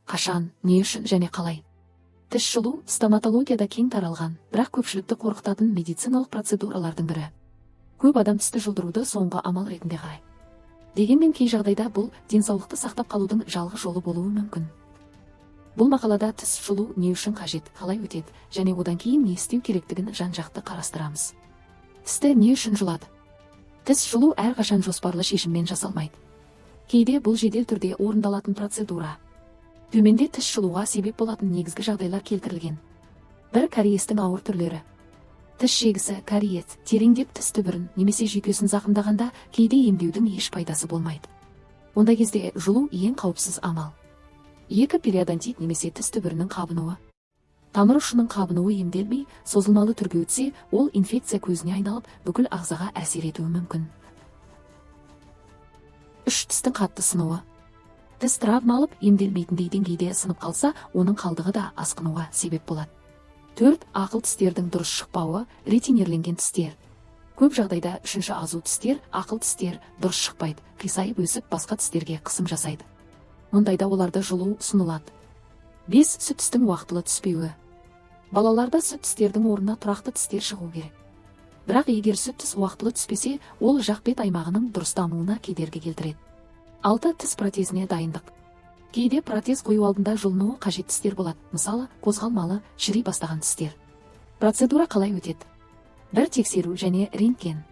қашан, не үшін және қалай? Тіс жұлу стоматологияда кең таралған, бірақ көпшілікті қорқытатын медициналық процедуралардың бірі. Көп адам тісті жұлдыруды соңғы амал ретінде қарайды. Дегенмен кей жағдайда бұл денсаулықты сақтап қалудың жалғыз жолы болуы мүмкін. Бұл мақалада тіс жұлу не үшін қажет, қалай өтеді және одан кейін не істеу керектігін жан-жақты қарастырамыз. Тісті не үшін жұлады? Тіс жұлу әрқашан жоспарлы шешіммен жасалмайды. Кейде бұл жедел түрде орындалатын процедура. Төменде тіс жұлуға себеп болатын негізгі жағдайлар келтірілген. Бір кариестің ауыр түрлері. Тіс шегісі, кариес, тереңдеп тіс түбірін немесе жүйкесін зақымдағанда кейде емдеудің еш пайдасы болмайды. Ондай кезде жұлу ең қауіпсіз амал. 2. Периодонтит немесе тіс түбірінің қабынуы. Тамыр ұшының қабынуы емделмей, созылмалы түрге өтсе, ол инфекция көзіне айналып, бүкіл ағзаға әсер етуі мүмкін. 3. Тістің қатты сынуы. Тіс травмалып, емделмейтіндей деңгейде сынып қалса, оның қалдығы да асқынуға себеп болады. 4. Ақыл тістердің дұрыс шықпауы, ретинирленген тістер. Көп жағдайда 3. азу тістер, ақыл тістер дұрыс шықпайды, қисайып өсіп, басқа тістерге қысым жасайды. Мұндайда оларды жұлу ұсынылады. 5. Сүт тістің уақытылы түспеуі. Балаларда сүт тістердің орнына тұрақты тістер шығу керек. Бірақ егер сүт тіс уақытылы түспесе, ол жақ бет аймағының дұрыс дамуына кедергі келтіреді. 6. Тіс протезіне дайындық. Кейде протез қою алдында жұлынуы қажет тістер болады, мысалы, қозғалмалы, шіри бастаған тістер. Процедура қалай өтеді? 1. Тексеру және рентген.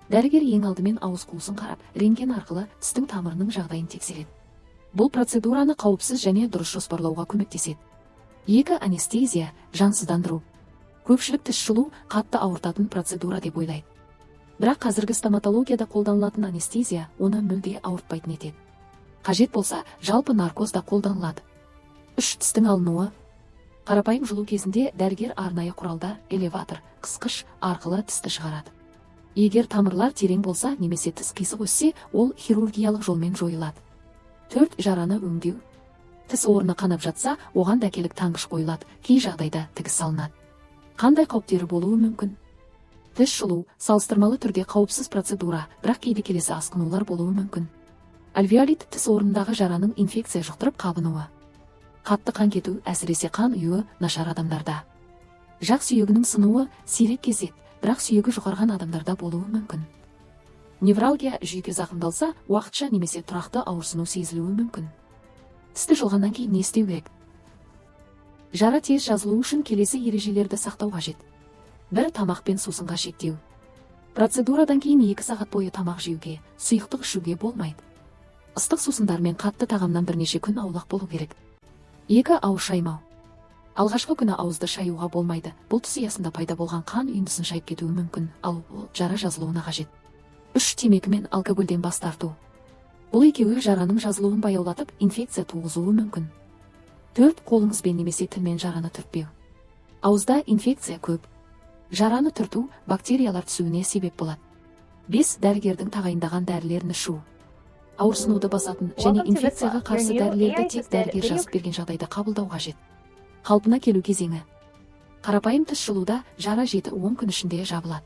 Дәрігер ең алдымен ауыз қуысын қарап, рентген арқылы тістің тамырының жағдайын тексереді. Бұл процедураны қауіпсіз және дұрыс жоспарлауға көмектеседі. 2. Анестезия, жансыздандыру. Көпшілік тіс жұлу қатты ауыртатын процедура деп ойлайды. Бірақ қазіргі стоматологияда қолданылатын анестезия оны мүлде ауыртпайтын етеді. Қажет болса, жалпы наркоз да қолданылады. 3. Тістің алынуы. Қарапайым жұлу кезінде дәрігер арнайы құралдар, элеватор, қысқыш арқылы тісті шығарады. Егер тамырлар терең болса немесе тіс қисық өссе, ол хирургиялық жолмен жойылады. 4. Жараны өңдеу. Тіс орны қанап жатса, оған дәкелік таңғыш қойылады, кей жағдайда тігіс салынады. Қандай қауіптері болуы мүмкін? Тіс жұлу салыстырмалы түрде қауіпсіз процедура, бірақ кейде келесі асқынулар болуы мүмкін. Альвеолит тіс орнындағы жараның инфекция жұқтырып қабынуы. Қатты қан кету, әсіресе қан ұюы нашар адамдарда. Жақ сүйегінің сынуы сирек кездеседі, бірақ сүйегі жұқарған адамдарда болуы мүмкін. Невралгия жүйке зақымдалса, уақытша немесе тұрақты ауырсыну сезілуі мүмкін. Тісті жұлғаннан кейін не істеу керек? Жара тез жазылу үшін келесі ережелерді сақтау қажет. 1. Тамақ пен сусынға шектеу. Процедурадан кейін 2 сағат бойы тамақ жеуге, сұйықтық ішуге болмайды. Ыстық сусындар мен қатты тағамнан бірнеше күн аулақ болу керек. 2. Ауыз шаймау. Алғашқы күні ауызды шаюға болмайды. Бұл түс аясында пайда болған қан үйіндісін шайып кетуі мүмкін, ал ол жара жазылуына қажет. 3. Темекі мен алкогольден бас тарту. Бұл екеуі жараның жазылуын баяулатып, инфекция туғызуы мүмкін. 4. Қолыңызбен немесе тілмен жараны түртпеу. Ауызда инфекция көп. Жараны түрту бактериялар түсуіне себеп болады. 5. Дәрігердің тағайындаған дәрілерін ішу. Ауырсынуды басатын және инфекцияға қарсы дәрілерді тек дәрігер жазып берген жағдайда қабылдау қажет. Қалпына келу кезеңі. Қарапайым тіс жұлуда жара 7-10 күн ішінде жабылады.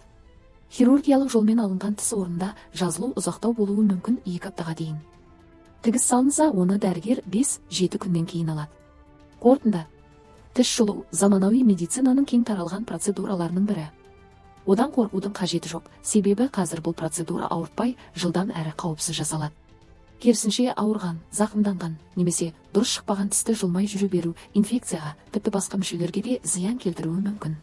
Хирургиялық жолмен алынған тіс орнында жазылу ұзақтау болуы мүмкін 2 аптаға дейін. Тігіс салынса, оны дәрігер 5-7 күннен кейін алады. Қорытынды. Тіс жұлу заманауи медицинаның кең таралған процедураларының бірі. Одан қорқудың қажеті жоқ, себебі қазір бұл процедура ауыртпай, жылдам әрі қауіпсіз жасалады. Керісінше ауырған, зақымданған немесе дұрыс шықпаған тісті жұлмай жүре беру инфекцияға, тіпті басқа мүшелерге де зиян келтіруі мүмкін.